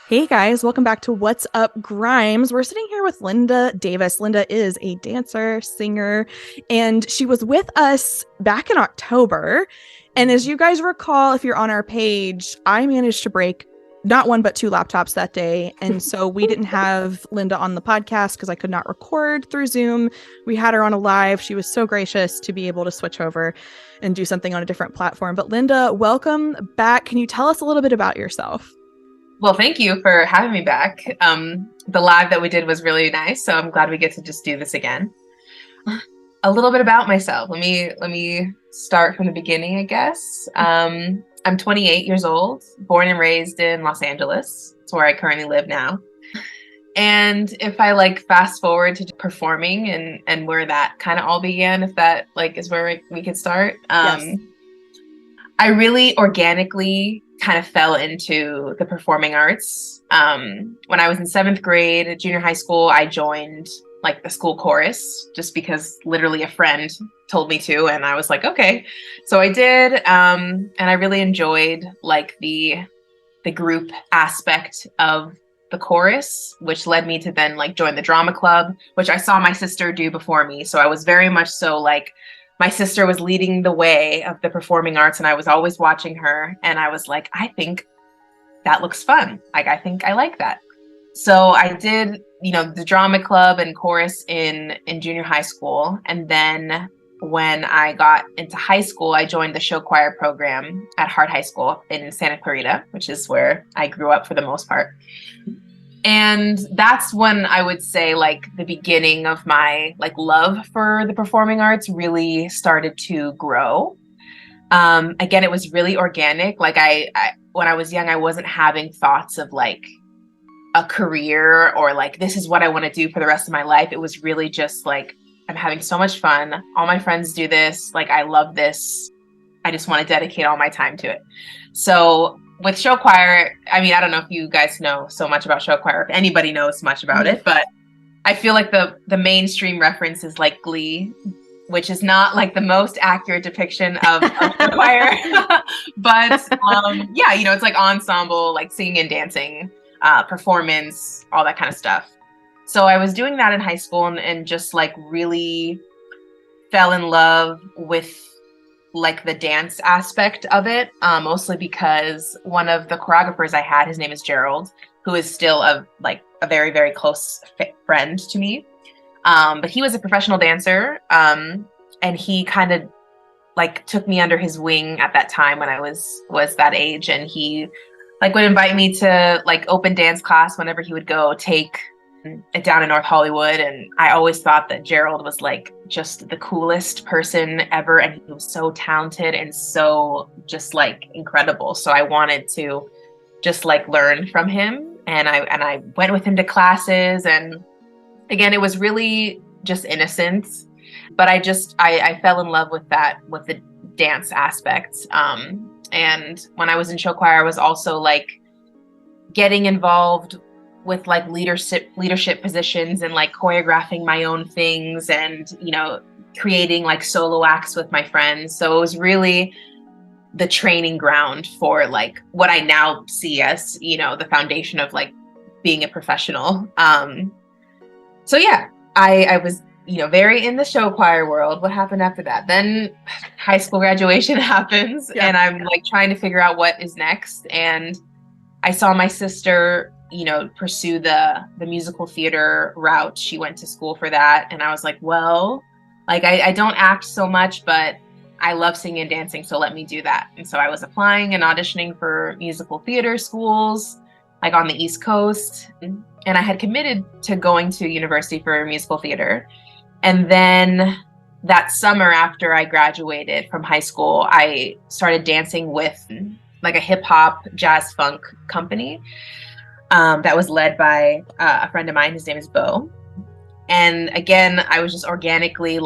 Hey guys, welcome back to What's Up Grimes. We're sitting here with Linda Davis. Linda is a dancer, singer, and she was with us back in October. And as you guys recall, if you're on our page, I managed to break not one but two laptops that day. And so we didn't have Linda on the podcast because I could not record through Zoom. We had her on a live. She was so gracious to be able to switch over and do something on a different platform. But Linda, welcome back. Can you tell us a little bit about yourself? Well, thank you for having me back. The live that we did was really nice, so I'm glad we get to just do this again. A little bit about myself. Let me start from the beginning, I guess. I'm 28 years old, born and raised in Los Angeles. It's where I currently live now. And if I fast forward to performing and where that kind of all began, if that is where we could start. Yes. I really organically kind of fell into the performing arts. When I was in seventh grade at junior high school, I joined the school chorus just because literally a friend told me to, and I was like, okay. So I did, and I really enjoyed the group aspect of the chorus, which led me to then join the drama club, which I saw my sister do before me. So I was very much so my sister was leading the way of the performing arts, and I was always watching her, and I was like, I think that looks fun. I think I like that. So I did, the drama club and chorus in junior high school. And then when I got into high school, I joined the show choir program at Hart High School in Santa Clarita, which is where I grew up for the most part. And that's when I would say the beginning of my love for the performing arts really started to grow. Again, it was really organic. I when I was young, I wasn't having thoughts of a career or this is what I want to do for the rest of my life. It was really just I'm having so much fun. All my friends do this. I love this. I just want to dedicate all my time to it. So with show choir, I mean, I don't know if you guys know so much about show choir, if anybody knows much about it, but I feel the mainstream reference is Glee, which is not the most accurate depiction of show choir. But yeah, it's ensemble, singing and dancing, performance, all that kind of stuff. So I was doing that in high school and just really fell in love with the dance aspect of it, mostly because one of the choreographers I had, his name is Gerald, who is still a very, very close friend to me. But he was a professional dancer, and he kind of took me under his wing at that time when I was that age, and he would invite me to open dance class whenever he would go take it down in North Hollywood. And I always thought that Gerald was just the coolest person ever, and he was so talented and so just incredible. So I wanted to just learn from him, and I went with him to classes. And again, it was really just innocent, but I fell in love with the dance aspects. And when I was in show choir, I was also getting involved with leadership positions and choreographing my own things and creating solo acts with my friends. So it was really the training ground for what I now see as the foundation of being a professional. So yeah, I was very in the show choir world. What happened after that? Then high school graduation happens, yeah. And I'm trying to figure out what is next. And I saw my sister pursue the musical theater route. She went to school for that. And I was like, well, I don't act so much, but I love singing and dancing, so let me do that. And so I was applying and auditioning for musical theater schools, on the East Coast. And I had committed to going to university for musical theater. And then that summer after I graduated from high school, I started dancing with a hip hop jazz funk company. That was led by a friend of mine. His name is Bo. And again, I was just organically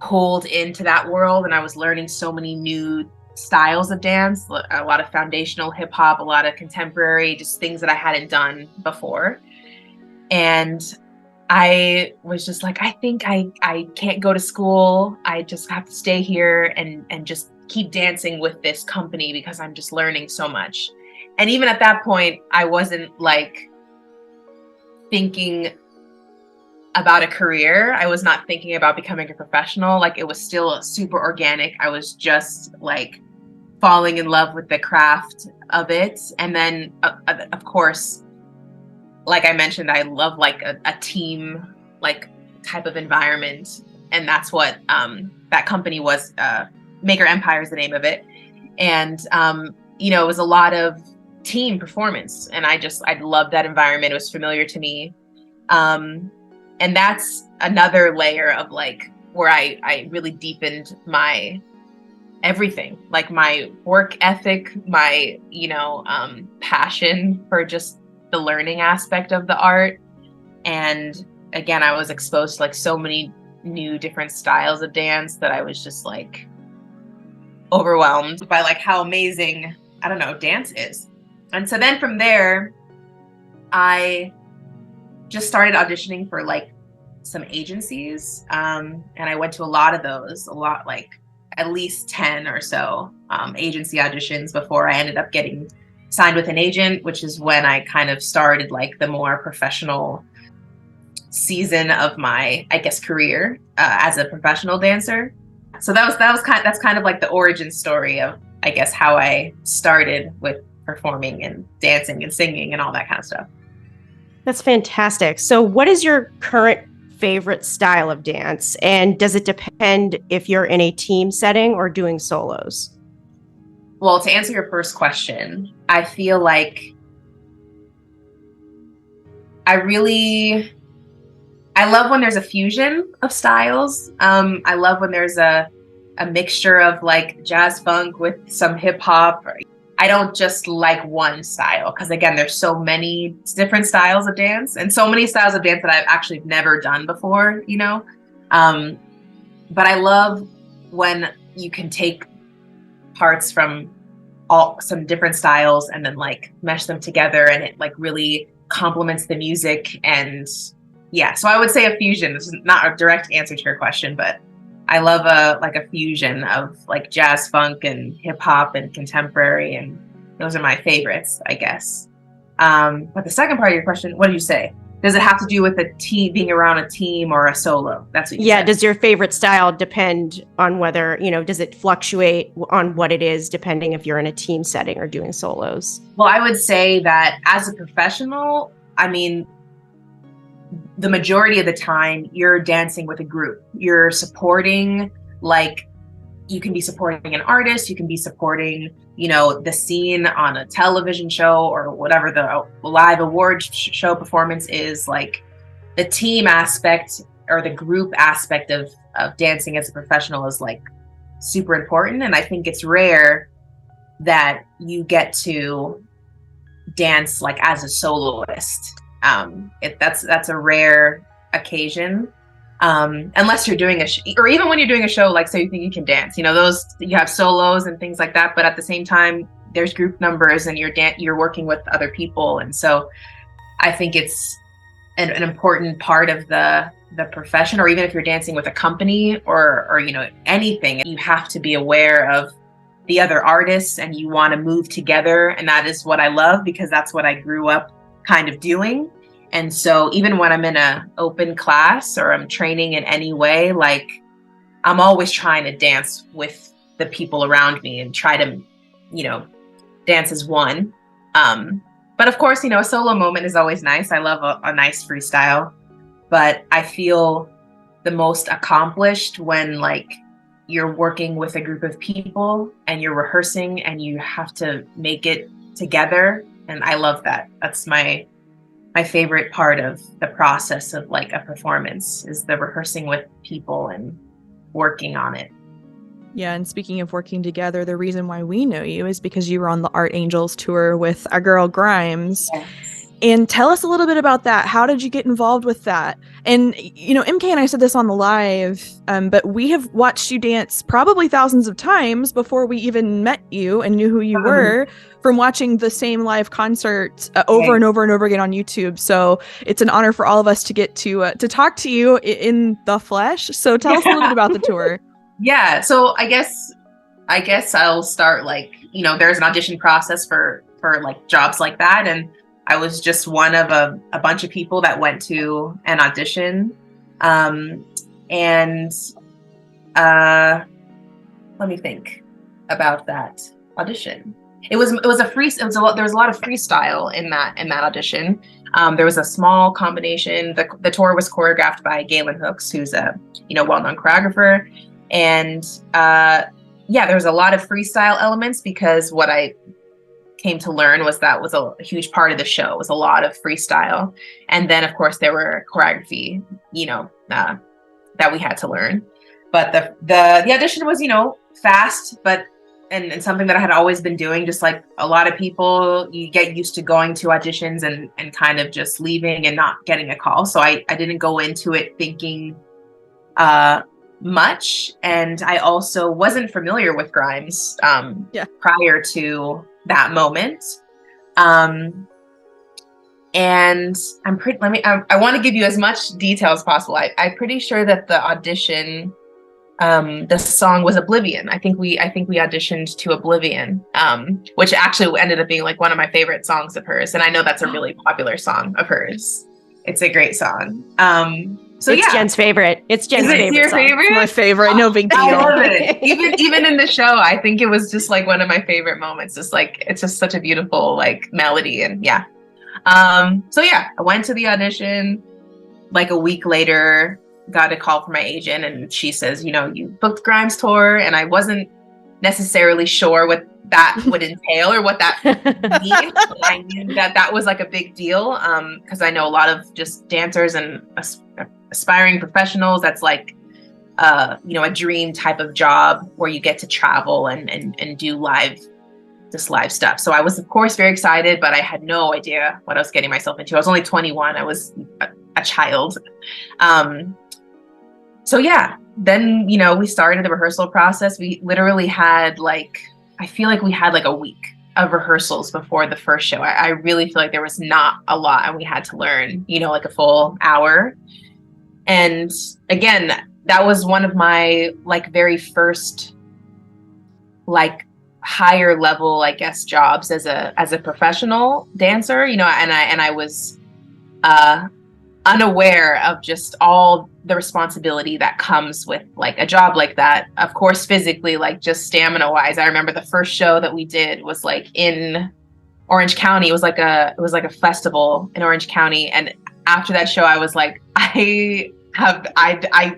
pulled into that world, and I was learning so many new styles of dance, a lot of foundational hip hop, a lot of contemporary, just things that I hadn't done before. And I was just I think I can't go to school. I just have to stay here and just keep dancing with this company because I'm just learning so much. And even at that point, I wasn't like thinking about a career. I was not thinking about becoming a professional. Like it was still super organic. I was just like falling in love with the craft of it. And then of course, like I mentioned, I love like a team like type of environment. And that's what that company was. Maker Empire is the name of it. And it was a lot of team performance. And I loved that environment. It was familiar to me. And that's another layer of like where I really deepened my everything, like my work ethic, my, passion for just the learning aspect of the art. And again, I was exposed to like so many new different styles of dance that I was just like overwhelmed by like how amazing, I don't know, dance is. And so then from there, I just started auditioning for like some agencies. And I went to a lot of those, like at least 10 or so agency auditions before I ended up getting signed with an agent, which is when I kind of started like the more professional season of my, I guess, career as a professional dancer. So that's kind of like the origin story of, I guess, how I started with performing and dancing and singing and all that kind of stuff. That's fantastic. So what is your current favorite style of dance? And does it depend if you're in a team setting or doing solos? Well, to answer your first question, I feel like I love when there's a fusion of styles. I love when there's a mixture of like jazz funk with some hip hop. I don't just like one style because again, there's so many different styles of dance and so many styles of dance that I've actually never done before, But I love when you can take parts from some different styles and then like mesh them together and it like really complements the music. And yeah, so I would say a fusion. This is not a direct answer to your question, but I love a fusion of like jazz funk and hip hop and contemporary, and those are my favorites, I guess. But the second part of your question, what did you say? Does it have to do with a team, being around a team or a solo? That's what you said. Does your favorite style depend on whether, does it fluctuate on what it is, depending if you're in a team setting or doing solos? Well, I would say that as a professional, I mean, the majority of the time you're dancing with a group. You're supporting, like, you can be supporting an artist, you can be supporting, the scene on a television show or whatever the live award show performance is. Like the team aspect or the group aspect of dancing as a professional is like super important. And I think it's rare that you get to dance like as a soloist. That's a rare occasion, unless you're doing or even when you're doing a show, like so you think you can dance, those, you have solos and things like that, but at the same time there's group numbers and you're working with other people. And so I think it's an important part of the profession, or even if you're dancing with a company or anything, you have to be aware of the other artists and you want to move together. And that is what I love, because that's what I grew up kind of doing. And so even when I'm in an open class or I'm training in any way, like I'm always trying to dance with the people around me and try to, dance as one. But of course, a solo moment is always nice. I love a nice freestyle, but I feel the most accomplished when like you're working with a group of people and you're rehearsing and you have to make it together. And I love that. That's my favorite part of the process of like a performance, is the rehearsing with people and working on it. Yeah, and speaking of working together, the reason why we know you is because you were on the Art Angels tour with our girl Grimes. Yes. And tell us a little bit about that. How did you get involved with that? And, MK and I said this on the live, but we have watched you dance probably thousands of times before we even met you and knew who you were, from watching the same live concert over and over and over again on YouTube. So it's an honor for all of us to get to talk to you in the flesh. So tell us a little bit about the tour. Yeah. So I guess I guess I'll start like, there's an audition process for like jobs like that. And I was just one of a bunch of people that went to an audition. And let me think about that audition. There was a lot of freestyle in that audition. There was a small combination. The tour was choreographed by Galen Hooks, who's a well-known choreographer, and there was a lot of freestyle elements because what I came to learn was that was a huge part of the show. It was a lot of freestyle, and then of course there were choreography, that we had to learn. But the audition was fast, but and something that I had always been doing, just like a lot of people, you get used to going to auditions and kind of just leaving and not getting a call. So I didn't go into it thinking much. And I also wasn't familiar with Grimes prior to that moment. And I want to give you as much detail as possible. I'm pretty sure that the audition, the song was Oblivion. I think we auditioned to Oblivion, which actually ended up being like one of my favorite songs of hers. And I know that's a really popular song of hers. It's a great song. It's Jen's favorite. It's Jen's favorite. Your song. favorite? It's my favorite. No big deal. I love it. Even in the show, I think it was just like one of my favorite moments. Just like, it's just such a beautiful like melody. And I went to the audition. Like a week later, got a call from my agent, and she says, you booked Grimes tour, and I wasn't necessarily sure what that would entail or what that means. But I knew that was like a big deal, because I know a lot of just dancers and aspiring professionals. That's like, a dream type of job where you get to travel and do live stuff. So I was of course very excited, but I had no idea what I was getting myself into. I was only 21. I was a child. Then, we started the rehearsal process. We literally had I feel like we had like a week of rehearsals before the first show. I really feel like there was not a lot, and we had to learn, like a full hour. And again, that was one of my very first higher level, I guess, jobs as a professional dancer, and I was unaware of just all the responsibility that comes with a job like that. Of course, physically, just stamina wise. I remember the first show that we did was in Orange County. It was like a festival in Orange County. And after that show, I was like, I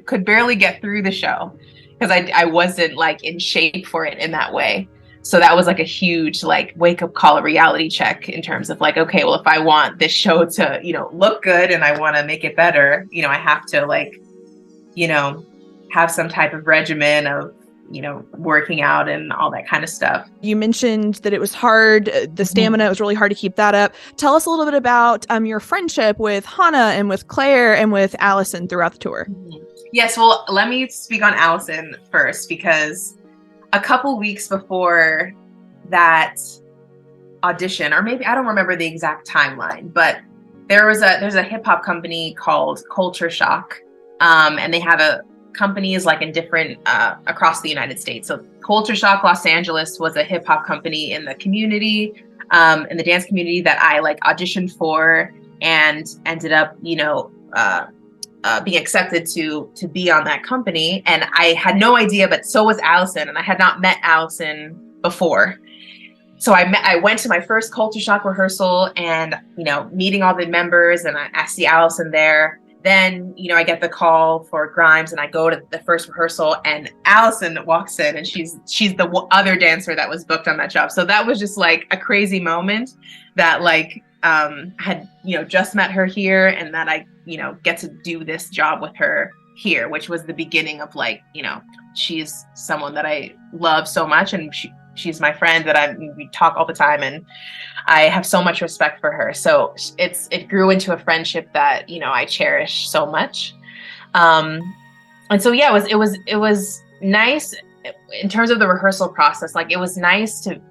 could barely get through the show because I wasn't in shape for it in that way. So that was a huge wake up call, a reality check in terms of okay, well, if I want this show to, look good and I want to make it better, I have to have some type of regimen of, working out and all that kind of stuff. You mentioned that it was hard. The stamina, it was really hard to keep that up. Tell us a little bit about your friendship with Hannah and with Claire and with Allison throughout the tour. Yes. Well, let me speak on Allison first, because a couple weeks before that audition, or maybe I don't remember the exact timeline, but there's a hip hop company called Culture Shock, and they have companies in different across the United States. So Culture Shock Los Angeles was a hip hop company in the community, in the dance community that I auditioned for and ended up being accepted to be on that company. And I had no idea, but so was Allison, and I had not met Allison before. So I went to my first Culture Shock rehearsal and, meeting all the members, and I see Allison there. Then, I get the call for Grimes, and I go to the first rehearsal, and Allison walks in, and she's the other dancer that was booked on that job. So that was just a crazy moment that had, just met her here, and that I, get to do this job with her here, which was the beginning of she's someone that I love so much, and she's my friend that we talk all the time, and I have so much respect for her. So it grew into a friendship that, I cherish so much. And so, it was nice in terms of the rehearsal process. It was nice to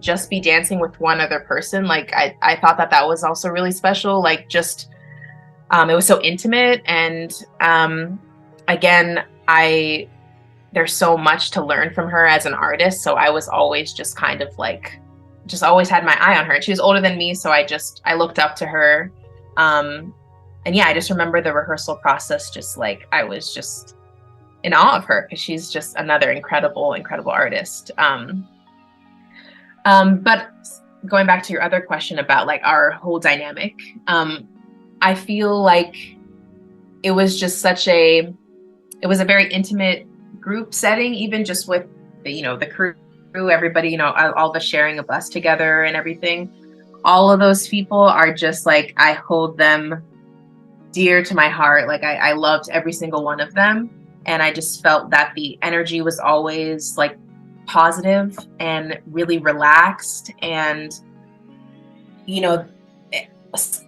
just be dancing with one other person. I thought that was also really special. It was so intimate. And again, I there's so much to learn from her as an artist. So I was always just kind of like, just always had my eye on her. She was older than me, so I looked up to her. And yeah, I just remember the rehearsal process, just like I was just in awe of her because she's just another incredible artist. But going back to your other question about like our whole dynamic, I feel like it was just it was a very intimate group setting, even just with the crew, everybody, all the sharing a bus together and everything. All of those people are just like, I hold them dear to my heart. Like I loved every single one of them. And I just felt that the energy was always like positive and really relaxed. And,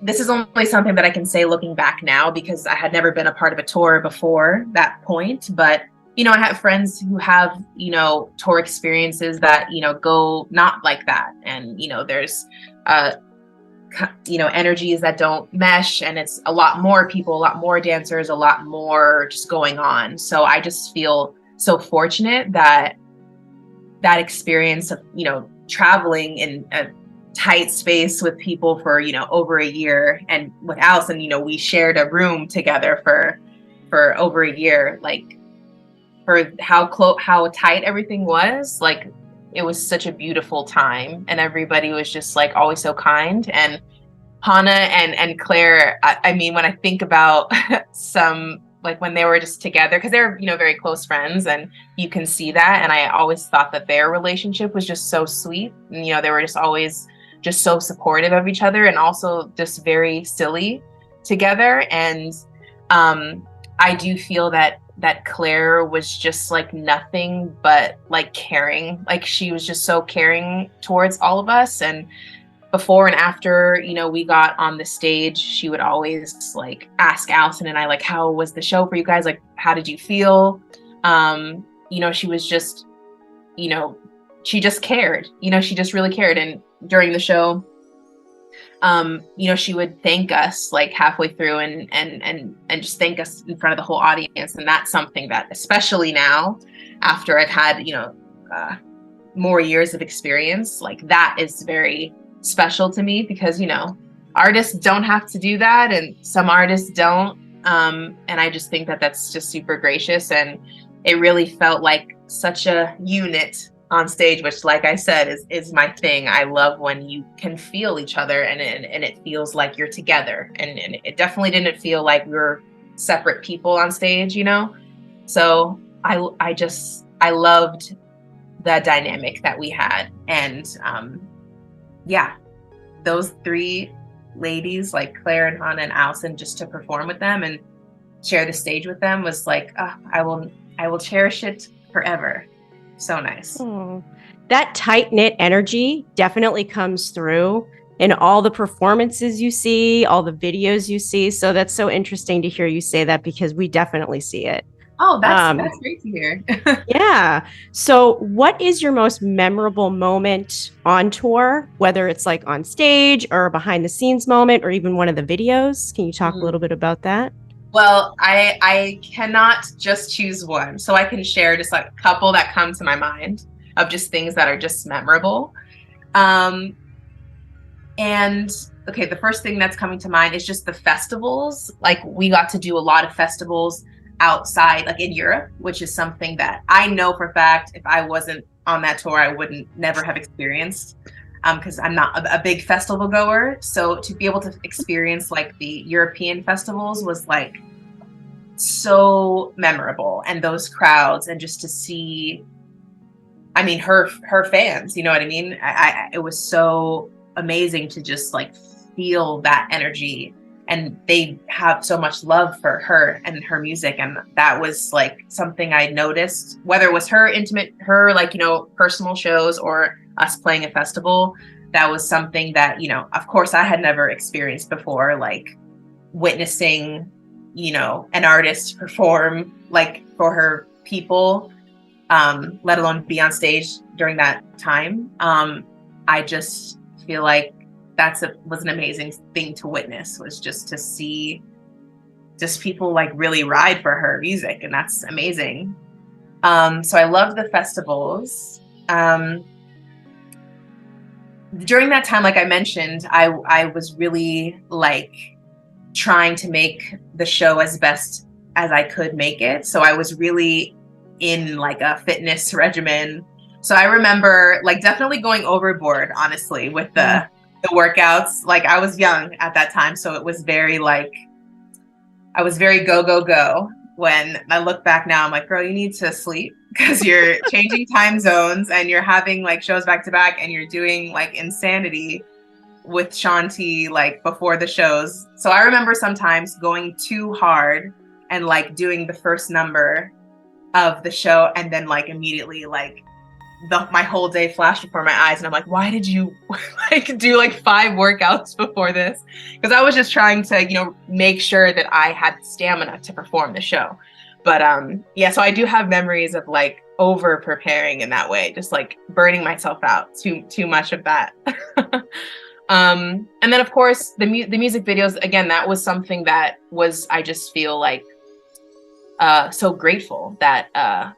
this is only something that I can say looking back now, because I had never been a part of a tour before that point. But, I have friends who have, tour experiences that, go not like that. And, there's, energies that don't mesh, and it's a lot more people, a lot more dancers, a lot more just going on. So I just feel so fortunate that experience of, traveling in a tight space with people for, over a year, and with Allison, we shared a room together for over a year, like for how tight everything was. Like it was such a beautiful time, and everybody was just like always so kind. And Hannah and Claire, I mean, when I think about some, like when they were just together, because they're, very close friends, and you can see that. And I always thought that their relationship was just so sweet. And, they were just always just so supportive of each other, and also just very silly together. And I do feel that Claire was just like nothing but like caring. Like she was just so caring towards all of us. And before and after, we got on the stage, she would always like ask Allison and I, like, how was the show for you guys? Like, how did you feel? She was just, she just cared, she just really cared. And during the show, she would thank us like halfway through and just thank us in front of the whole audience. And that's something that, especially now, after I've had, more years of experience, like that is very special to me, because, artists don't have to do that, and some artists don't. And I just think that that's just super gracious. And it really felt like such a unit on stage, which, like I said, is my thing. I love when you can feel each other and it feels like you're together. And it definitely didn't feel like we were separate people on stage, So I loved the dynamic that we had. And those three ladies, like Claire and Hannah and Allison, just to perform with them and share the stage with them was like, I will cherish it forever. So nice. Oh, that tight-knit energy definitely comes through in all the performances you see, all the videos you see. So that's so interesting to hear you say that, because we definitely see it. Oh, that's great to hear. Yeah. So what is your most memorable moment on tour, whether it's like on stage or behind the scenes moment, or even one of the videos? Can you talk a little bit about that? Well, I cannot just choose one. So I can share just like a couple that come to my mind of just things that are just memorable. And okay, the first thing that's coming to mind is just the festivals. Like we got to do a lot of festivals outside, like in Europe, which is something that I know for a fact, if I wasn't on that tour, I wouldn't never have experienced, because I'm not a big festival goer. So to be able to experience like the European festivals was like so memorable, and those crowds, and just to see, I mean, her fans, you know what I mean? It was so amazing to just like feel that energy. And they have so much love for her and her music. And that was like something I noticed, whether it was her like, personal shows or us playing a festival. That was something that, of course I had never experienced before, like witnessing, an artist perform like for her people, let alone be on stage during that time. I just feel like was an amazing thing to witness, was just to see just people like really ride for her music. And that's amazing. So I love the festivals. During that time, like I mentioned, I was really like trying to make the show as best as I could make it. So I was really in like a fitness regimen. So I remember like definitely going overboard, honestly, with the workouts. Like I was young at that time, so it was very like I was very go go go. When I look back now, I'm like, girl, you need to sleep because you're changing time zones and you're having like shows back to back and you're doing like insanity with Shanti like before the shows. So I remember sometimes going too hard and like doing the first number of the show and then like immediately like my whole day flashed before my eyes and I'm like, why did you like do like 5 workouts before this? Because I was just trying to, you know, make sure that I had stamina to perform the show. But yeah, so I do have memories of like over preparing in that way, just like burning myself out, too much of that. And then of course the music videos, again, that was something that was, I just feel like so grateful that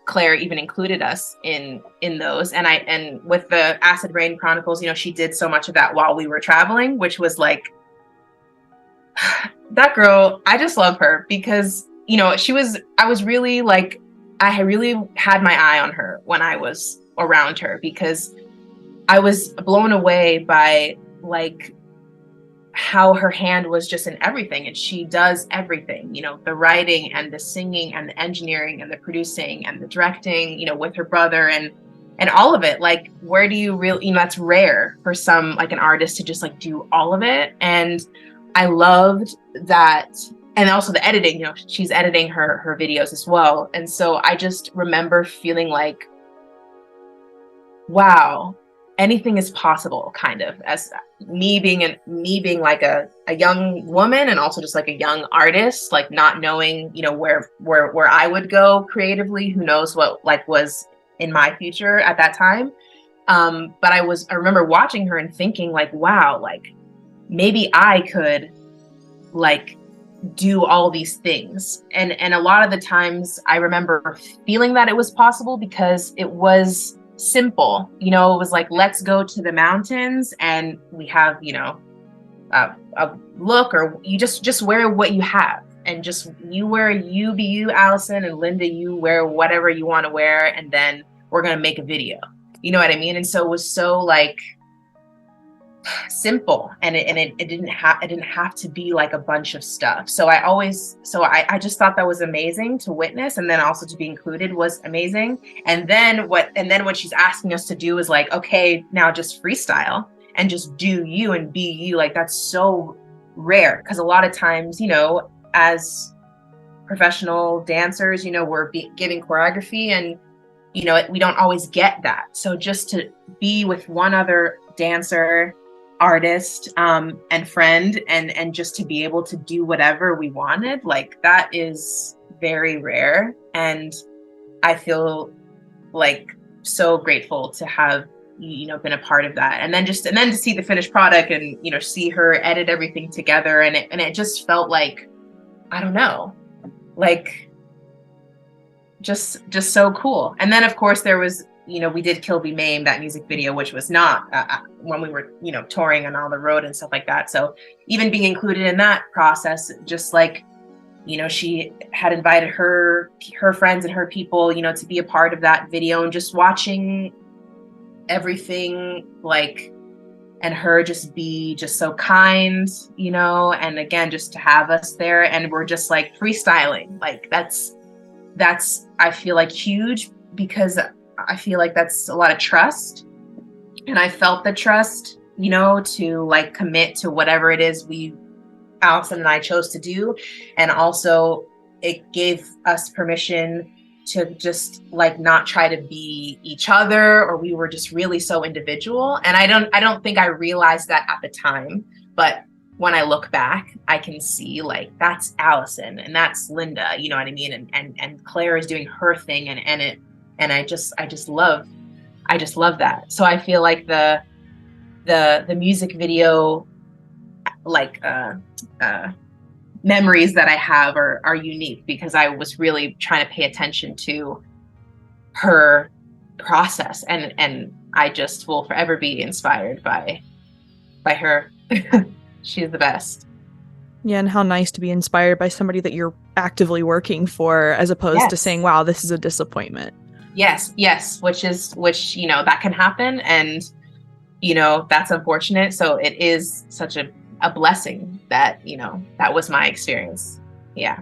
Claire even included us in those. And with the Acid Rain Chronicles, you know, she did so much of that while we were traveling, which was like, that girl, I just love her because, you know, I was really like, I really had my eye on her when I was around her because I was blown away by like how her hand was just in everything, and she does everything, you know, the writing and the singing and the engineering and the producing and the directing, you know, with her brother and all of it. Like, where do you really, you know, that's rare for some like an artist to just like do all of it. And I loved that. And also the editing, you know, she's editing her videos as well. And so I just remember feeling like, wow, anything is possible, kind of, as me being like a young woman and also just like a young artist, like not knowing, you know, where I would go creatively, who knows what like was in my future at that time. But I remember watching her and thinking like, wow, like maybe I could like do all these things. And a lot of the times I remember feeling that it was possible because it was simple, you know, it was like, let's go to the mountains and we have, you know, a look, or you just wear what you have, and just you wear, you be you, Allison, and Linda, you wear whatever you want to wear, and then we're gonna make a video, you know what I mean? And so it was so like simple, and it didn't have to be like a bunch of stuff. So I just thought that was amazing to witness, and then also to be included was amazing. And then what she's asking us to do is like, okay, now just freestyle and just do you and be you. Like, that's so rare, because a lot of times, you know, as professional dancers, you know, we're giving choreography, and you know, we don't always get that. So just to be with one other dancer, artist, and friend, and just to be able to do whatever we wanted, like that is very rare. And I feel like so grateful to have, you know, been a part of that. And then to see the finished product and, you know, see her edit everything together, and it just felt like, I don't know, like just so cool. And then of course there was, you know, we did Kill Be Maimed, that music video, which was not when we were, you know, touring on all the road and stuff like that. So even being included in that process, just like, you know, she had invited her friends and her people, you know, to be a part of that video, and just watching everything, like, and her just be just so kind, you know, and again, just to have us there, and we're just like freestyling, like that's I feel like huge, because I feel like that's a lot of trust. And I felt the trust, you know, to like commit to whatever it is Allison and I chose to do. And also it gave us permission to just like not try to be each other, or we were just really so individual. And I don't think I realized that at the time, but when I look back, I can see like that's Allison and that's Linda, you know what I mean? And Claire is doing her thing, and I just love that. So I feel like the music video, like memories that I have are unique, because I was really trying to pay attention to her process, and I just will forever be inspired by her. She's the best. Yeah, and how nice to be inspired by somebody that you're actively working for, as opposed to saying, wow, this is a disappointment. Yes, which that can happen, and that's unfortunate. So it is such a blessing that that was my experience. Yeah.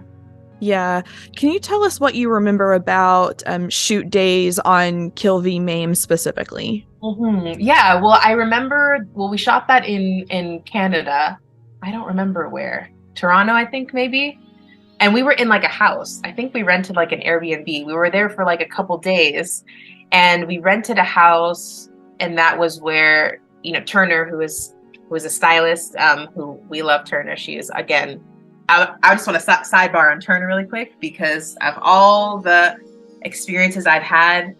Can you tell us what you remember about shoot days on Kill v. Maim specifically? Yeah, well, I remember, we shot that in Canada. I don't remember where. Toronto, I think, maybe. And we were in like a house. I think we rented like an Airbnb. We were there for like a couple days, and we rented a house, and that was where, Turner, who was a stylist, who we love Turner. She is, again, I just want to sidebar on Turner really quick, because of all the experiences I've had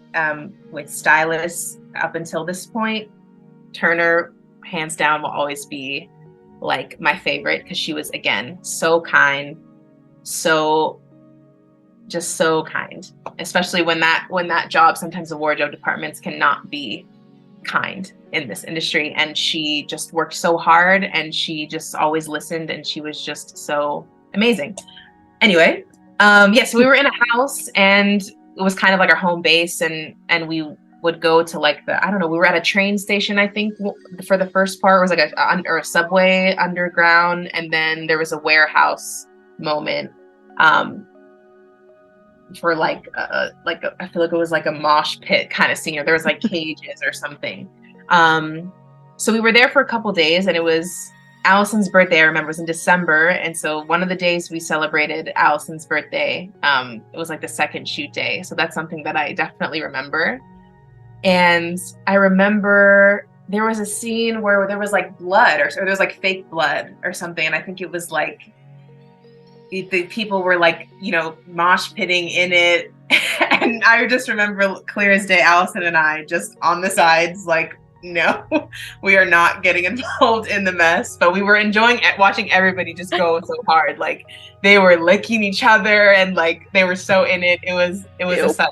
with stylists up until this point, Turner, hands down, will always be like my favorite, because she was, again, so kind, so kind, especially when that job, sometimes the wardrobe departments cannot be kind in this industry, and she just worked so hard, and she just always listened, and she was just so amazing. Anyway, so we were in a house, and it was kind of like our home base, and we would go to like we were at a train station, I think, for the first part. It was like a subway underground, and then there was a warehouse moment for I feel like it was like a mosh pit kind of scene, or there was like cages or something. So we were there for a couple days, and it was Allison's birthday. I remember it was in December, and so one of the days we celebrated Allison's birthday, it was like the second shoot day, so that's something that I definitely remember. And I remember there was a scene where there was like blood, or there was like fake blood or something, and I think it was like the people were like, mosh pitting in it. And I just remember clear as day, Allison and I just on the sides, like, no, we are not getting involved in the mess. But we were enjoying watching everybody just go so hard. Like, they were licking each other, and like they were so in it. It was a sight.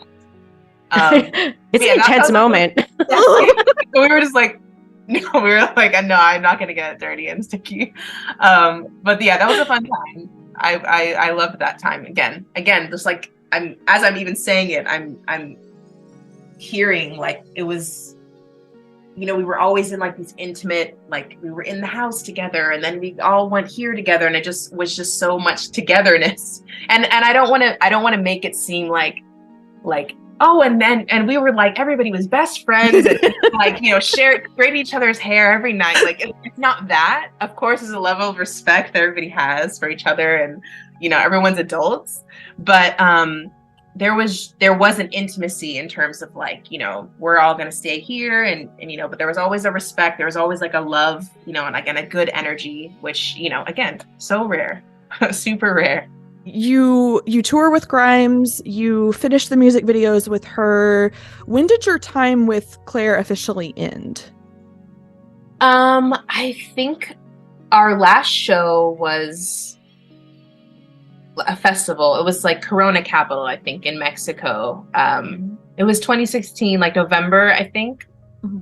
It's an intense moment. We were just like, no, I'm not gonna get dirty and sticky. But yeah, that was a fun time. I loved that time. Again, just like as I'm even saying it, I'm hearing like it was, we were always in like these intimate, like we were in the house together, and then we all went here together, and it just was just so much togetherness. And I don't want to make it seem like oh, and we were like, everybody was best friends, and like, braid each other's hair every night. Like, it's not that. Of course, there's a level of respect that everybody has for each other, and everyone's adults. But there was an intimacy in terms of like, we're all gonna stay here, and but there was always a respect. There was always like a love, and again, a good energy, which again, so rare, super rare. You tour with Grimes, you finish the music videos with her. When did your time with Claire officially end? I think our last show was a festival. It was like Corona Capital, I think, in Mexico. It was 2016, like November, I think. Mm-hmm.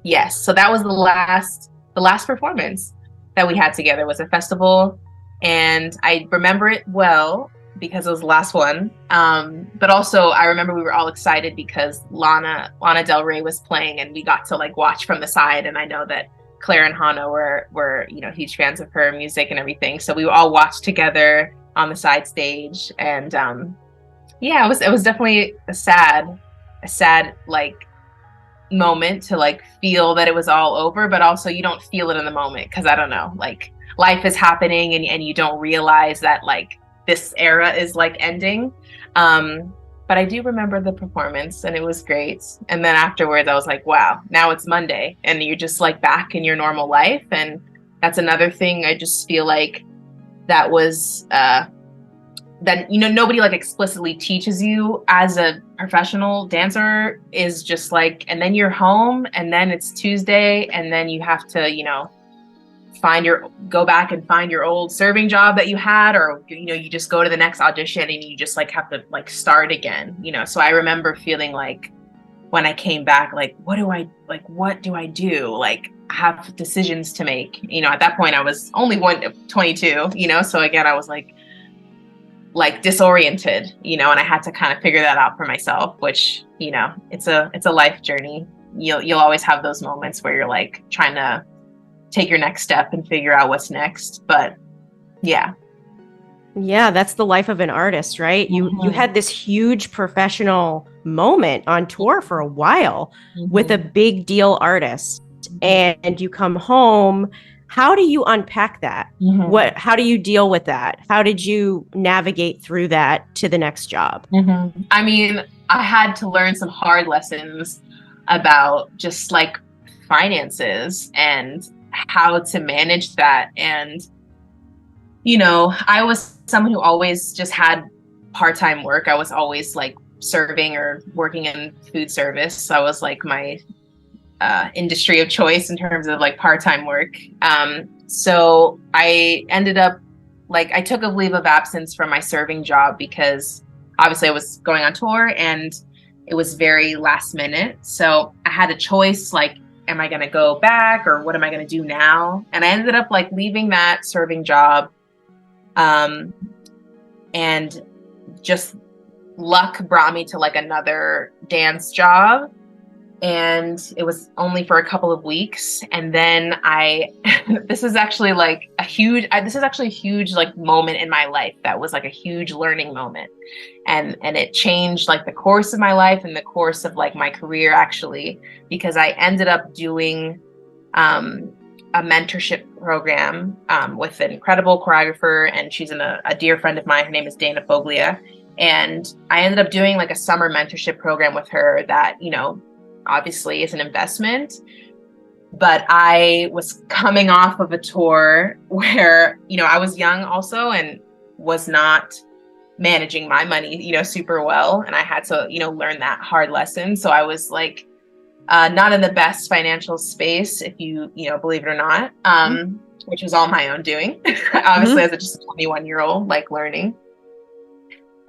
Yes, so that was the last performance that we had together, was a festival. And I remember it well because it was the last one. But also I remember we were all excited because Lana Del Rey was playing, and we got to like watch from the side. And I know that Claire and Hannah were huge fans of her music and everything. So we all watched together on the side stage. And it was definitely a sad like moment to like feel that it was all over, but also you don't feel it in the moment, because I don't know, like life is happening, and you don't realize that like this era is like ending. But I do remember the performance, and it was great. And then afterwards I was like, wow, now it's Monday, and you're just like back in your normal life. And that's another thing I just feel like that was that nobody like explicitly teaches you as a professional dancer, is just like, and then you're home, and then it's Tuesday, and then you have to go back and find your old serving job that you had, or, you know, you just go to the next audition and you just like have to like start again, you know? So I remember feeling like when I came back, like, what do I do? Like, I have decisions to make, you know. At that point I was only 22, you know? So again, I was like disoriented, you know, and I had to kind of figure that out for myself, which, you know, it's a life journey. You'll always have those moments where you're like trying to take your next step and figure out what's next. But yeah, that's the life of an artist, right? You had this huge professional moment on tour for a while with a big deal artist, and you come home. How do you unpack that? How do you deal with that? How did you navigate through that to the next job? I mean, I had to learn some hard lessons about just like finances and how to manage that. And, you know, I was someone who always just had part-time work. I was always like serving or working in food service. So I was like my industry of choice in terms of like part-time work. So I ended up like, I took a leave of absence from my serving job because obviously I was going on tour and it was very last minute. So I had a choice, like, am I going to go back or what am I going to do now? And I ended up like leaving that serving job. And just luck brought me to like another dance job. And it was only for a couple of weeks. And then this is actually a huge like moment in my life. That was like a huge learning moment. And it changed like the course of my life and the course of like my career, actually, because I ended up doing a mentorship program with an incredible choreographer. And she's a dear friend of mine. Her name is Dana Foglia. And I ended up doing like a summer mentorship program with her that, you know, obviously is an investment. But I was coming off of a tour where, you know, I was young also and was not managing my money, you know, super well. And I had to, you know, learn that hard lesson. So I was like, not in the best financial space, if you know, believe it or not, which was all my own doing, obviously, as just a 21-year-old, like learning.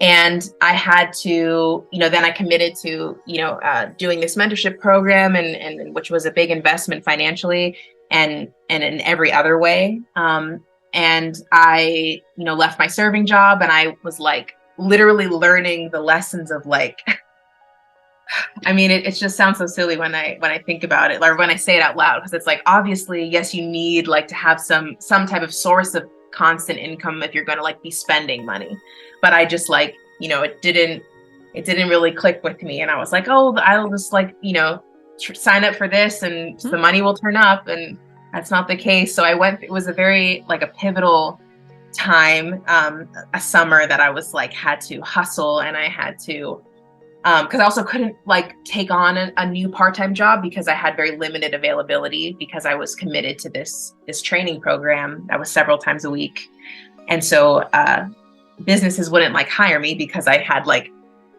And I had to, you know, then I committed to, you know, doing this mentorship program and which was a big investment financially and in every other way. And I, you know, left my serving job and I was like literally learning the lessons of like, I mean, it just sounds so silly when I think about it, or when I say it out loud, because it's like, obviously, yes, you need like to have some type of source of constant income if you're going to like be spending money. But I just like, you know, it didn't really click with me. And I was like, oh, I'll just like, you know, sign up for this and the money will turn up. And that's not the case. So it was a very like a pivotal time, a summer that I was like, had to hustle and I had to, because I also couldn't like take on a new part-time job because I had very limited availability because I was committed to this training program that was several times a week. And so businesses wouldn't like hire me because I had like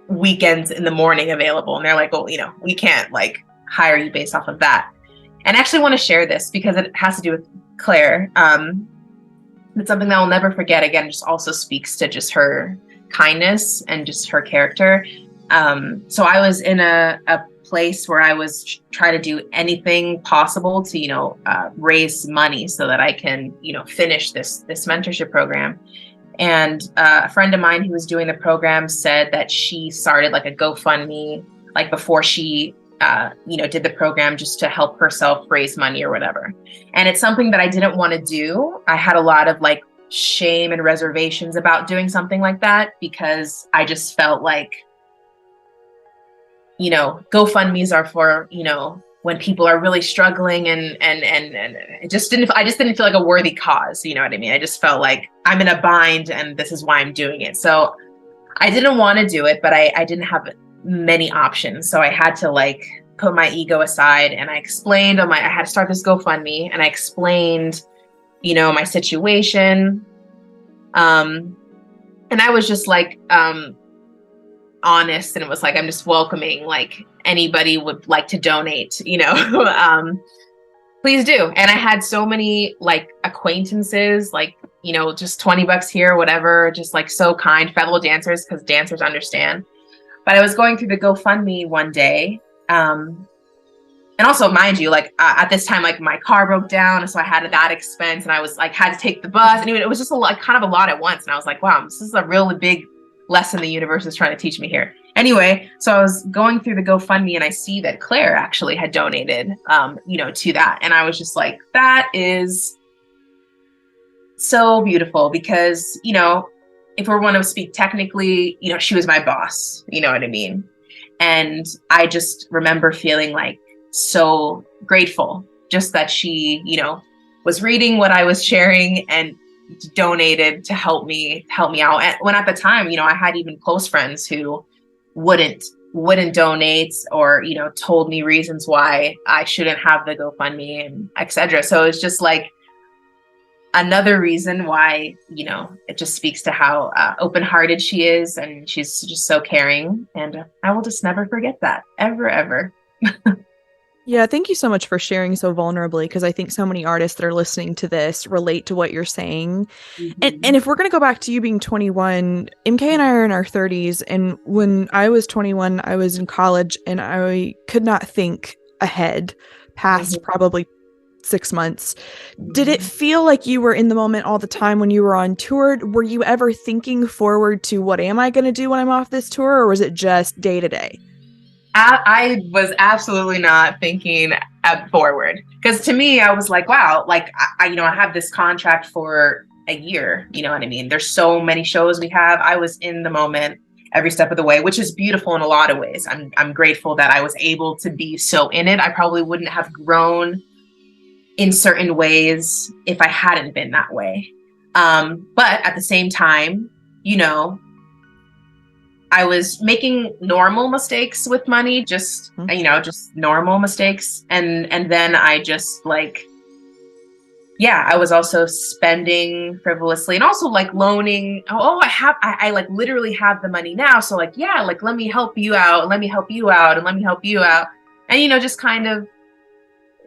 weekends in the morning available. And they're like, well, you know, we can't like hire you based off of that. And I actually want to share this because it has to do with Claire. It's something that I'll never forget. Again, just also speaks to just her kindness and just her character. So I was in a place where I was trying to do anything possible to, you know, raise money so that I can, you know, finish this mentorship program. And a friend of mine who was doing the program said that she started like a GoFundMe, like before she, you know, did the program just to help herself raise money or whatever. And it's something that I didn't want to do. I had a lot of like shame and reservations about doing something like that because I just felt like, you know, GoFundMes are for, you know, when people are really struggling and I just didn't feel like a worthy cause. You know what I mean? I just felt like I'm in a bind and this is why I'm doing it. So I didn't want to do it, but I didn't have many options. So I had to like put my ego aside and I explained I had to start this GoFundMe and I explained, you know, my situation. And I was just like, honest, and it was like, I'm just welcoming like anybody would like to donate, you know. Because Please do. And I had so many like acquaintances, like, just $20 here, whatever, just like so kind fellow dancers, because dancers understand. But I was going through the GoFundMe one day. And also, mind you, like at this time, like my car broke down. So I had that expense, and I was like, had to take the bus. And it was just kind of a lot at once. And I was like, wow, this is a really big lesson the universe is trying to teach me here. Anyway, so I was going through the GoFundMe, and I see that Claire actually had donated, to that. And I was just like, that is so beautiful, because, if we want to speak technically, she was my boss, you know what I mean? And I just remember feeling like so grateful just that she, was reading what I was sharing and donated to help me out. And when at the time, I had even close friends who wouldn't donate, or told me reasons why I shouldn't have the GoFundMe and etc. So it's just like another reason why it just speaks to how open-hearted she is, and she's just so caring, and I will just never forget that ever. Yeah, thank you so much for sharing so vulnerably, because I think so many artists that are listening to this relate to what you're saying. Mm-hmm. And if we're going to go back to you being 21, MK and I are in our 30s. And when I was 21, I was in college, and I could not think ahead past probably 6 months. Did it feel like you were in the moment all the time when you were on tour? Were you ever thinking forward to what am I going to do when I'm off this tour? Or was it just day to day? I was absolutely not thinking forward, because to me, I was like, wow, like I have this contract for a year. You know what I mean? There's so many shows we have. I was in the moment every step of the way, which is beautiful in a lot of ways. I'm grateful that I was able to be so in it. I probably wouldn't have grown in certain ways if I hadn't been that way. But at the same time, I was making normal mistakes with money, just normal mistakes. And then I just I was also spending frivolously, and also like loaning. I like literally have the money now. So like, yeah, like, let me help you out, and let me help you out, and let me help you out. And, just kind of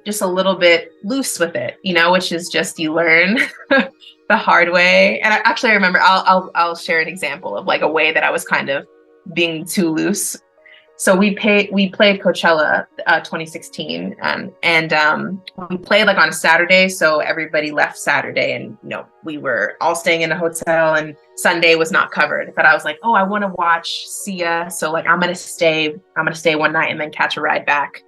just a little bit loose with it, which is just, you learn the hard way. And I remember, I'll share an example of like a way that I was kind of being too loose. So we played Coachella 2016, and we played like on a Saturday. So everybody left Saturday, and we were all staying in a hotel, and Sunday was not covered. But I was like, oh, I want to watch Sia, so like I'm gonna stay one night and then catch a ride back.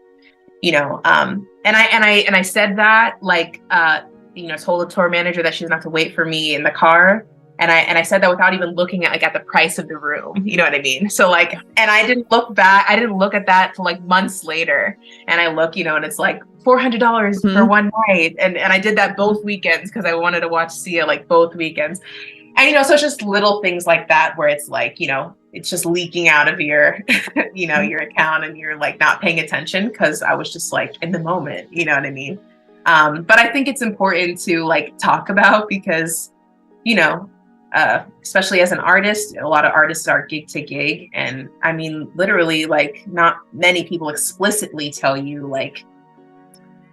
And I said that told the tour manager that she doesn't have to wait for me in the car. And I said that without even looking at at the price of the room. You know what I mean? So and I didn't look back. I didn't look at that till like months later. And I look, and it's like $400 for one night. And I did that both weekends, because I wanted to watch Sia like both weekends. And, so it's just little things like that where it's like, it's just leaking out of your, your account, and you're like not paying attention, because I was just like in the moment, you know what I mean? But I think it's important to like talk about, because, especially as an artist, a lot of artists are gig to gig. And I mean, literally, like not many people explicitly tell you like,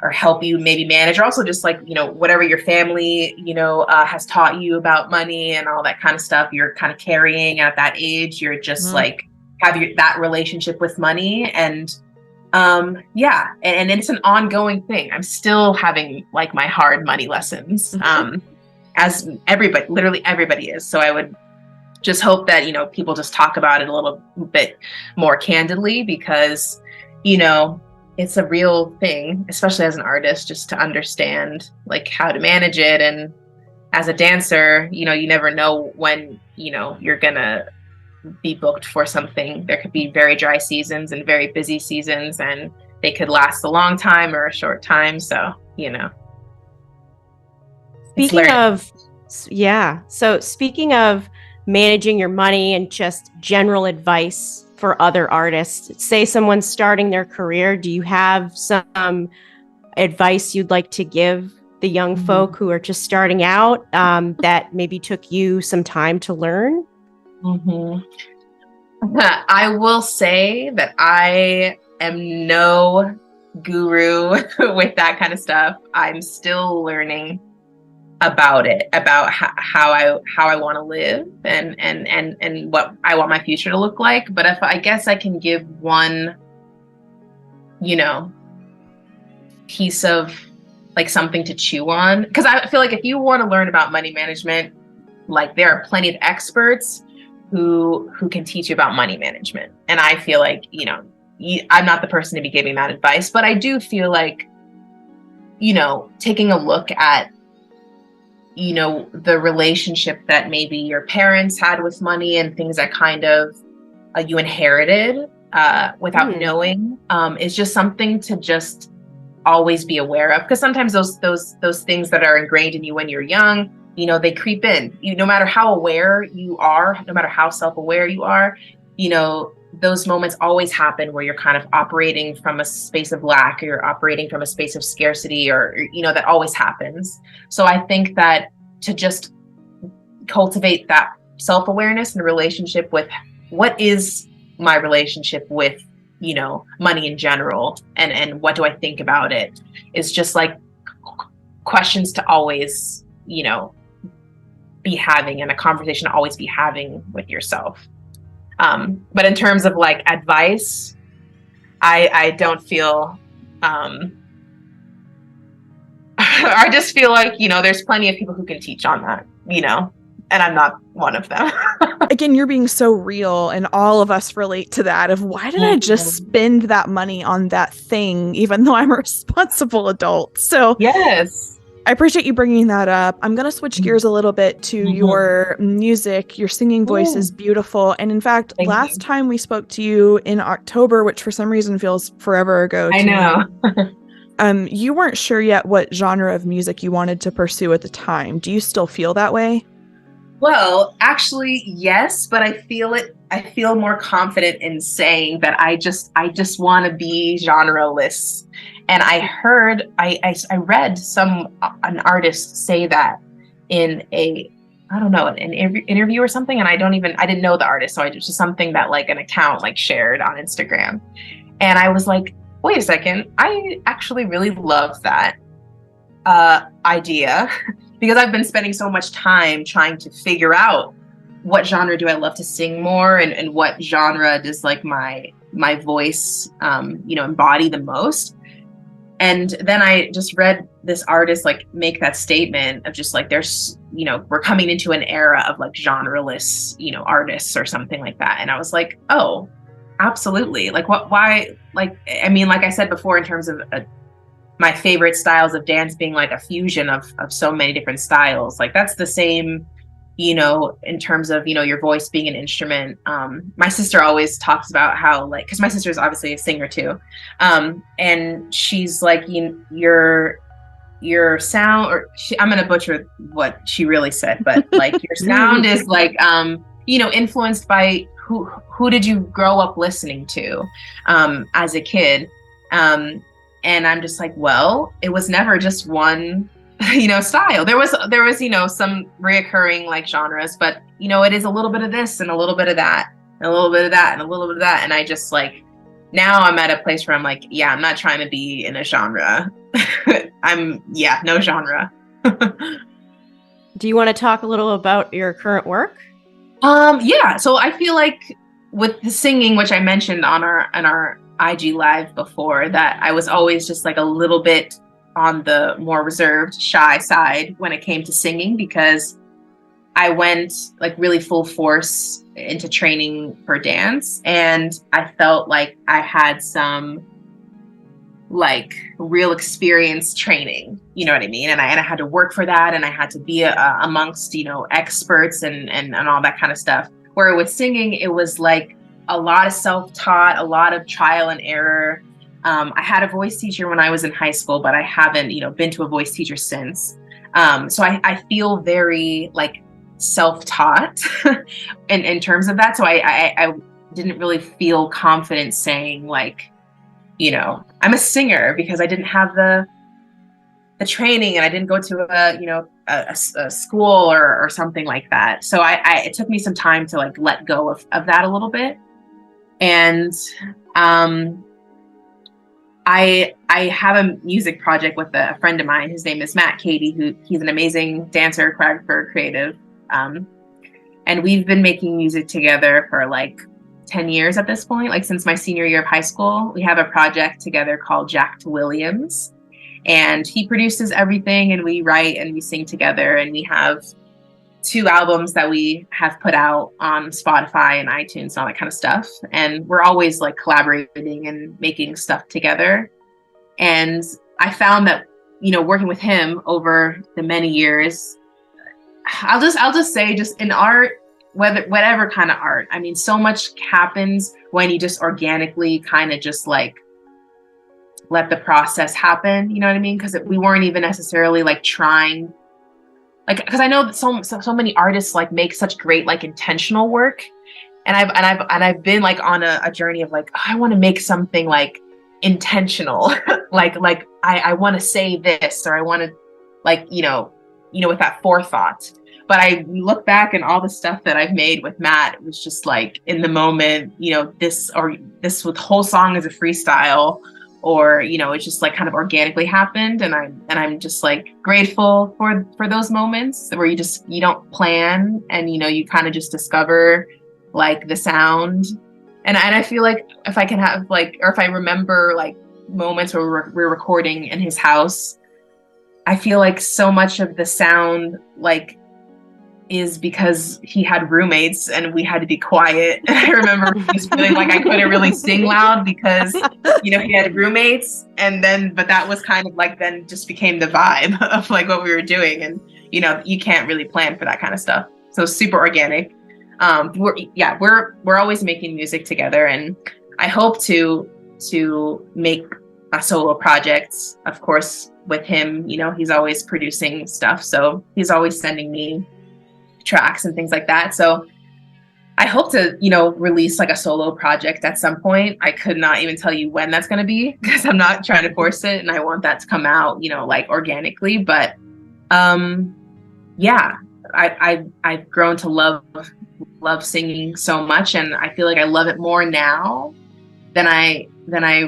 or help you maybe manage, or also just like, whatever your family, has taught you about money and all that kind of stuff, you're kind of carrying at that age. You're just like, have that relationship with money. And and it's an ongoing thing. I'm still having like my hard money lessons, as literally everybody is. So I would just hope that, people just talk about it a little bit more candidly, because, it's a real thing, especially as an artist, just to understand like how to manage it. And as a dancer, you never know when, you're gonna be booked for something. There could be very dry seasons and very busy seasons, and they could last a long time or a short time. So, Speaking of managing your money and just general advice for other artists, say someone's starting their career, do you have some advice you'd like to give the young folk who are just starting out, that maybe took you some time to learn? I will say that I am no guru with that kind of stuff. I'm still learning about it, about how I want to live and what I want my future to look like. But if I guess I can give one, you know, piece of like something to chew on, because I feel like if you want to learn about money management, like there are plenty of experts who can teach you about money management. And I feel like, you know, I'm not the person to be giving that advice, but I do feel like, you know, taking a look at, you know, the relationship that maybe your parents had with money and things that kind of you inherited without knowing is just something to just always be aware of. Because sometimes those things that are ingrained in you when you're young, you know, they creep in. You, no matter how aware you are, no matter how self-aware you are, you know, those moments always happen where you're kind of operating from a space of lack, or you're operating from a space of scarcity, or, you know, that always happens. So I think that to just cultivate that self-awareness and relationship with what is my relationship with, you know, money in general, and what do I think about it, is just like questions to always, you know, be having, and a conversation to always be having with yourself. But in terms of like advice, I don't feel, I just feel like, you know, there's plenty of people who can teach on that, you know, and I'm not one of them. Again, you're being so real, and all of us relate to that of why did I just spend that money on that thing, even though I'm a responsible adult? So yes. I appreciate you bringing that up. I'm going to switch gears a little bit to your music. Your singing voice is beautiful. And in fact, last time we spoke to you in October, which for some reason feels forever ago. I know. You weren't sure yet what genre of music you wanted to pursue at the time. Do you still feel that way? Well, actually, yes, but I feel more confident in saying that I just want to be genreless. And I heard, I read an artist say that in an interview or something. And I didn't know the artist. So it was just something that like an account like shared on Instagram. And I was like, wait a second, I actually really love that idea, because I've been spending so much time trying to figure out what genre do I love to sing more, and what genre does like my voice, you know, embody the most. And then I just read this artist like make that statement of just like, there's, you know, we're coming into an era of like genreless, you know, artists or something like that. And I was like, oh, absolutely. Like why, like, I mean, like I said before, in terms of my favorite styles of dance being like a fusion of so many different styles, like that's the same, you know, in terms of, you know, your voice being an instrument. My sister always talks about how, like, because my sister is obviously a singer too, and she's like, your sound, or I'm gonna butcher what she really said, but like your sound is like, you know, influenced by who did you grow up listening to as a kid, and I'm just like, well, it was never just one, you know, style. There was, you know, some reoccurring like genres, but, you know, it is a little bit of this and a little bit of that and a little bit of that and a little bit of that. And I just like, now I'm at a place where I'm like, yeah, I'm not trying to be in a genre. No genre. Do you want to talk a little about your current work? Yeah. So I feel like with the singing, which I mentioned on our IG live before, that I was always just like a little bit on the more reserved, shy side when it came to singing, because I went like really full force into training for dance, and I felt like I had some like real experience training, you know what I mean? And I had to work for that, and I had to be amongst, you know, experts and all that kind of stuff. Where with singing, it was like a lot of self-taught, a lot of trial and error. I had a voice teacher when I was in high school, but I haven't, you know, been to a voice teacher since. So I feel very like self-taught in terms of that. So I didn't really feel confident saying like, you know, I'm a singer, because I didn't have the training, and I didn't go to a school or something like that. So it took me some time to like let go of that a little bit. And I have a music project with a friend of mine. His name is Matt Cady, he's an amazing dancer, choreographer, creative. And we've been making music together for like 10 years at this point, like since my senior year of high school. We have a project together called Jack to Williams, and he produces everything, and we write and we sing together, and we have 2 albums that we have put out on Spotify and iTunes and all that kind of stuff. And we're always like collaborating and making stuff together. And I found that, you know, working with him over the many years, I'll just say, just in art, whatever kind of art, I mean, so much happens when you just organically kind of just like let the process happen, you know what I mean? Because we weren't even necessarily like trying, like, because I know that so many artists like make such great like intentional work, and I've been like on a journey of like, oh, I want to make something like intentional, like I want to say this, or I want to, like, you know, with that forethought. But I look back and all the stuff that I've made with Matt, it was just like in the moment, you know, this whole song is a freestyle, or, you know, it's just like kind of organically happened. And I'm just like grateful for those moments where you don't plan, and, you know, you kind of just discover like the sound. And I feel like if I can have like, or if I remember like moments where we're recording in his house, I feel like so much of the sound like is because he had roommates and we had to be quiet. I remember just feeling like I couldn't really sing loud because, you know, he had roommates, but that was kind of like, then just became the vibe of like what we were doing. And, you know, you can't really plan for that kind of stuff. So super organic. We're always making music together, and I hope to make a solo projects, of course, with him. You know, he's always producing stuff, so he's always sending me tracks and things like that. So I hope to, you know, release like a solo project at some point. I could not even tell you when that's going to be, because I'm not trying to force it, and I want that to come out, you know, like organically. But yeah, I've grown to love singing so much, and I feel like I love it more now than I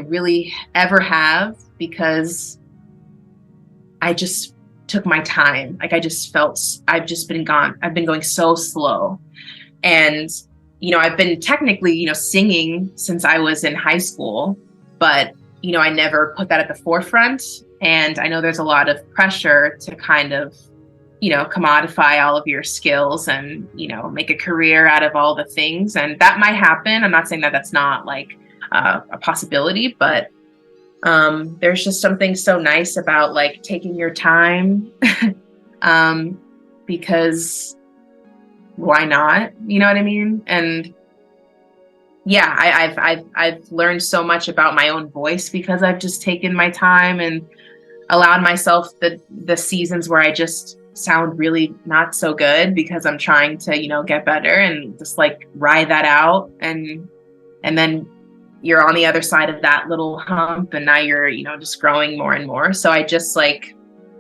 really ever have, because I just took my time. Like I've been going so slow. And, you know, I've been technically, you know, singing since I was in high school, but, you know, I never put that at the forefront. And I know there's a lot of pressure to kind of, you know, commodify all of your skills and, you know, make a career out of all the things. And that might happen. I'm not saying that that's not like a possibility, but there's just something so nice about like taking your time, because why not? You know what I mean? And yeah, I've learned so much about my own voice because I've just taken my time and allowed myself the seasons where I just sound really not so good, because I'm trying to, you know, get better, and just like ride that out, and then you're on the other side of that little hump, and now you're, you know, just growing more and more. So I just like,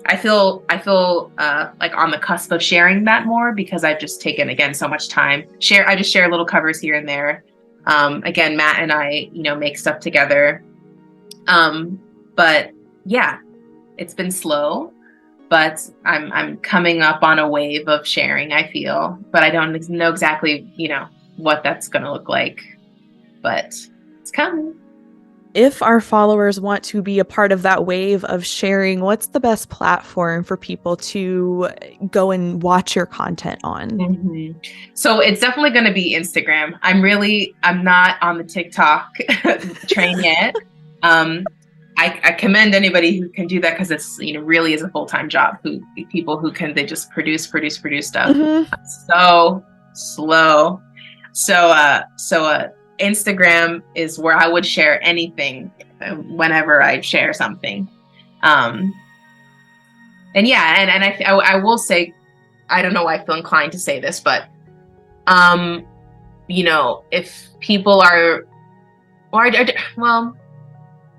I feel like on the cusp of sharing that more, because I've just taken, again, so much time. I just share little covers here and there. Again, Matt and I, you know, make stuff together. But yeah, it's been slow, but I'm coming up on a wave of sharing, I feel, but I don't know exactly, you know, what that's going to look like, but it's coming. If our followers want to be a part of that wave of sharing, what's the best platform for people to go and watch your content on? Mm-hmm. So it's definitely going to be Instagram. I'm not on the TikTok train yet. I commend anybody who can do that, because it's, you know, really is a full-time job. People who can, they just produce stuff. Mm-hmm. So slow. So Instagram is where I would share anything whenever I share something. And yeah, and I will say, I don't know why I feel inclined to say this, but you know, if people are, well,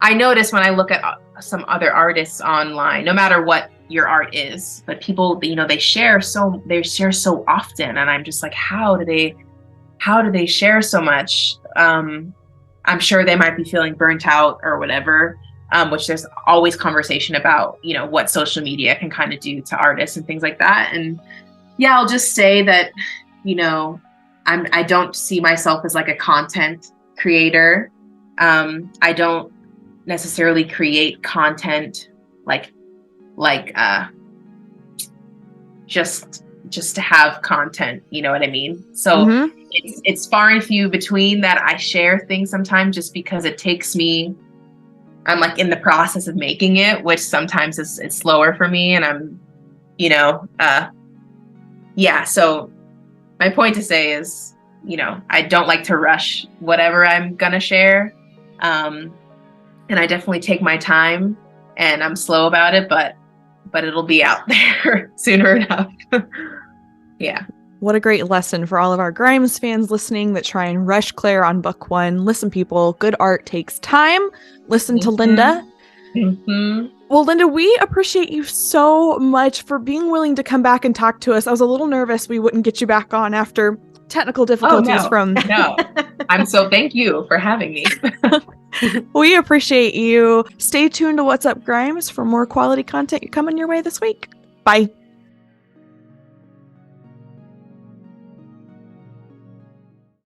I notice when I look at some other artists online, no matter what your art is, but people, you know, they share so often, and I'm just like, how do they share so much? I'm sure they might be feeling burnt out or whatever. which there's always conversation about, you know, what social media can kind of do to artists and things like that. And yeah, I'll just say that, you know, I don't see myself as like a content creator. I don't necessarily create content like just to have content, you know what I mean? So it's far and few between that I share things sometimes just because it takes me, I'm like in the process of making it, which sometimes it's slower for me, and I'm, you know, yeah. So my point to say is, you know, I don't like to rush whatever I'm gonna share, and I definitely take my time, and I'm slow about it, but it'll be out there sooner enough. Yeah. What a great lesson for all of our Grimes fans listening that try and rush Claire on book one. Listen, people, good art takes time. Listen to Linda. Well, Linda, we appreciate you so much for being willing to come back and talk to us. I was a little nervous we wouldn't get you back on after technical difficulties No, thank you for having me. We appreciate you. Stay tuned to What's Up Grimes for more quality content coming your way this week. Bye.